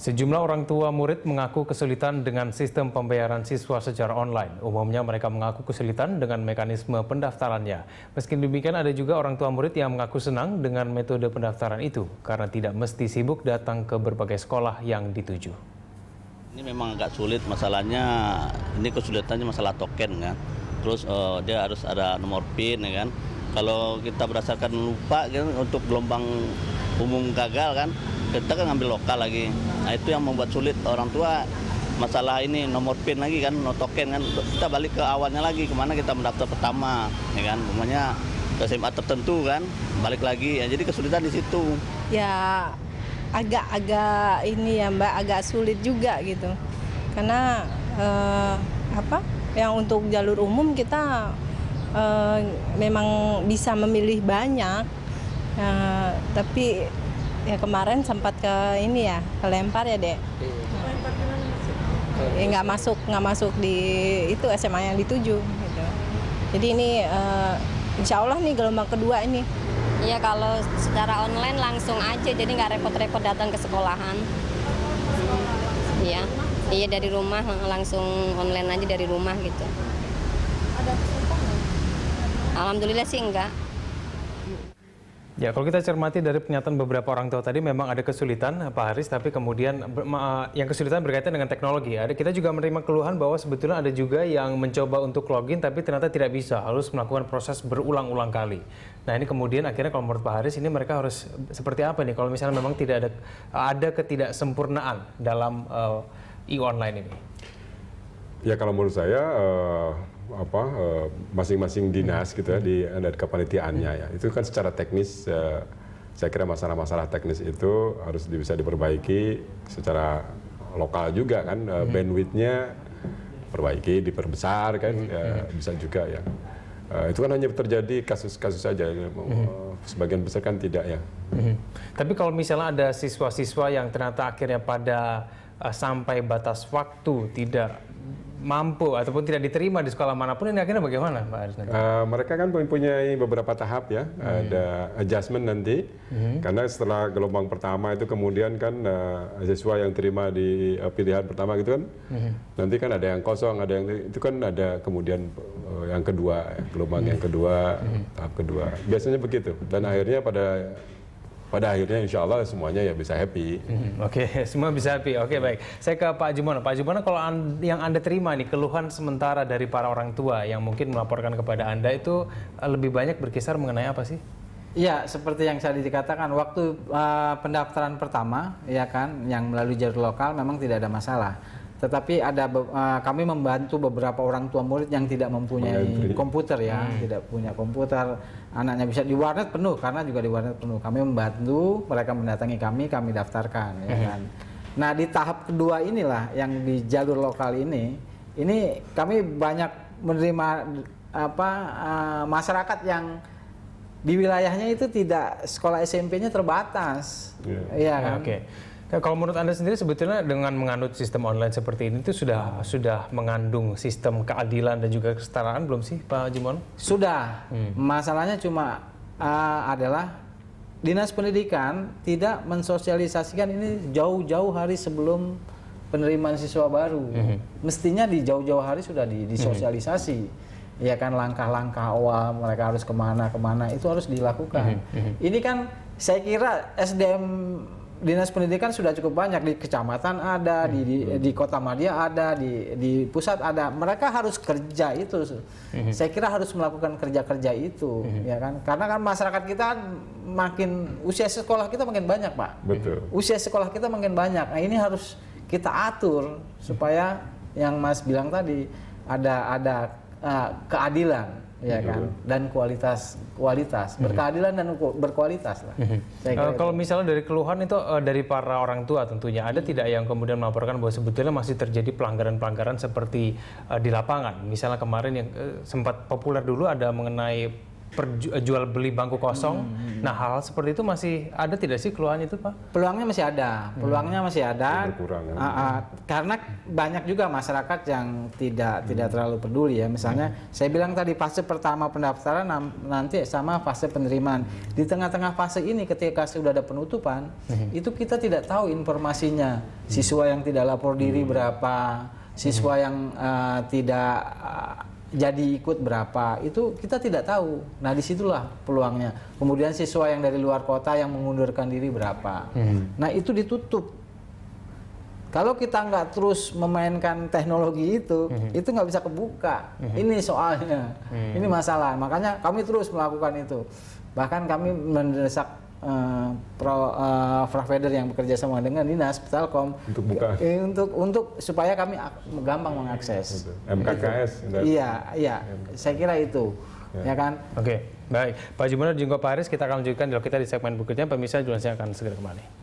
Sejumlah orang tua murid mengaku kesulitan dengan sistem pembayaran siswa secara online. Umumnya mereka mengaku kesulitan dengan mekanisme pendaftarannya. Meski demikian ada juga orang tua murid yang mengaku senang dengan metode pendaftaran itu karena tidak mesti sibuk datang ke berbagai sekolah yang dituju. Ini memang agak sulit masalahnya, ini kesulitannya masalah token kan. Terus dia harus ada nomor PIN ya kan. Kalau kita berdasarkan lupa kan, untuk gelombang umum gagal kan, kita kan ngambil lokal lagi. Nah itu yang membuat sulit orang tua, masalah ini nomor PIN lagi kan, no token kan. Kita balik ke awalnya lagi, kemana kita mendaftar pertama ya kan, umumnya ke SMA tertentu kan, balik lagi ya, jadi kesulitan di situ. Ya agak ini ya Mbak, agak sulit juga gitu. Karena yang untuk jalur umum kita memang bisa memilih banyak. Tapi ya kemarin sempat ke ini ya, kelempar ya Dek. Nggak masuk di itu SMA yang dituju gitu. Jadi ini insya Allah nih gelombang kedua ini. Iya, kalau secara online langsung aja, jadi nggak repot-repot datang ke sekolahan. Iya dari rumah langsung online aja dari rumah gitu. Ada kesulitan? Alhamdulillah sih enggak. Ya, kalau kita cermati dari pernyataan beberapa orang tua tadi memang ada kesulitan, Pak Haris, tapi kemudian yang kesulitan berkaitan dengan teknologi. Kita juga menerima keluhan bahwa sebetulnya ada juga yang mencoba untuk login tapi ternyata tidak bisa, harus melakukan proses berulang-ulang kali. Nah, ini kemudian akhirnya kalau menurut Pak Haris ini mereka harus seperti apa nih kalau misalnya memang tidak ada ketidaksempurnaan dalam e-online ini? Ya, kalau menurut saya masing-masing dinas gitu ya dari kepanitiaannya ya, itu kan secara teknis saya kira masalah-masalah teknis itu harus bisa diperbaiki secara lokal juga kan, bandwidth-nya perbaiki, diperbesar kan, bisa juga ya. Itu kan hanya terjadi kasus-kasus saja, sebagian besar kan tidak ya. Tapi kalau misalnya ada siswa-siswa yang ternyata akhirnya pada sampai batas waktu tidak mampu ataupun tidak diterima di sekolah manapun, ini akhirnya bagaimana Pak Haris? Mereka kan mempunyai beberapa tahap ya, ada adjustment nanti, karena setelah gelombang pertama itu kemudian kan siswa yang terima di pilihan pertama gitu kan, nanti kan ada yang kosong, ada yang itu kan ada kemudian yang kedua, gelombang yang kedua, tahap kedua, biasanya begitu, dan akhirnya pada akhirnya insya Allah semuanya ya bisa happy. Oke, semua bisa happy. Oke, baik. Saya ke Pak Jumono. Pak Jumono, kalau yang Anda terima nih keluhan sementara dari para orang tua yang mungkin melaporkan kepada Anda itu lebih banyak berkisar mengenai apa sih? Iya, seperti yang saya dikatakan waktu pendaftaran pertama, ya kan, yang melalui jalur lokal memang tidak ada masalah. Tetapi kami membantu beberapa orang tua murid yang tidak mempunyai komputer ya, tidak punya komputer, anaknya bisa di warnet penuh, karena juga di warnet penuh. Kami membantu mereka mendatangi kami daftarkan, ya kan. Nah di tahap kedua inilah yang di jalur lokal ini kami banyak menerima masyarakat yang di wilayahnya itu tidak sekolah SMP-nya terbatas, ya kan. Oke. Nah, kalau menurut Anda sendiri sebetulnya dengan menganut sistem online seperti ini itu sudah mengandung sistem keadilan dan juga kesetaraan belum sih Pak Jumono? Sudah. Masalahnya cuma adalah Dinas Pendidikan tidak mensosialisasikan ini jauh-jauh hari sebelum penerimaan siswa baru. Mestinya di jauh-jauh hari sudah disosialisasi. Ya kan, langkah-langkah awal mereka harus kemana itu harus dilakukan. Ini kan saya kira SDM Dinas Pendidikan sudah cukup banyak, di kecamatan ada, di Kota Madia ada, di pusat ada. Mereka harus kerja itu. Saya kira harus melakukan kerja-kerja itu, ya kan? Karena kan masyarakat kita makin usia sekolah kita makin banyak, Pak. Betul. Usia sekolah kita makin banyak. Nah, ini harus kita atur supaya yang Mas bilang tadi ada keadilan. Ya kan, dan kualitas berkeadilan dan berkualitas lah. Kalau misalnya dari keluhan itu dari para orang tua tentunya ada tidak yang kemudian melaporkan bahwa sebetulnya masih terjadi pelanggaran-pelanggaran seperti di lapangan, misalnya kemarin yang sempat populer dulu ada mengenai jual beli bangku kosong. Nah, hal seperti itu masih ada tidak sih keluhan itu, Pak? Peluangnya masih ada, Berkurang, ya. Karena banyak juga masyarakat yang tidak terlalu peduli ya. Misalnya saya bilang tadi fase pertama pendaftaran nanti sama fase penerimaan. Di tengah-tengah fase ini ketika sudah ada penutupan, itu kita tidak tahu informasinya. Siswa yang tidak lapor diri berapa, siswa yang tidak jadi ikut berapa, itu kita tidak tahu. Nah, disitulah peluangnya. Kemudian siswa yang dari luar kota yang mengundurkan diri berapa. Nah, itu ditutup. Kalau kita nggak terus memainkan teknologi itu nggak bisa kebuka. Ini soalnya, ini masalah. Makanya kami terus melakukan itu. Bahkan kami mendesak provider yang bekerja sama dengan Dinas Telkom Untuk buka. Untuk supaya kami gampang mengakses. MKKS. Iya, saya kira itu, ya kan? Oke, baik. Pak Jumana dan juga Pak Haris, kita akan lanjutkan dialog kita di segmen berikutnya. Pemirsa, jurnalisnya akan segera kembali.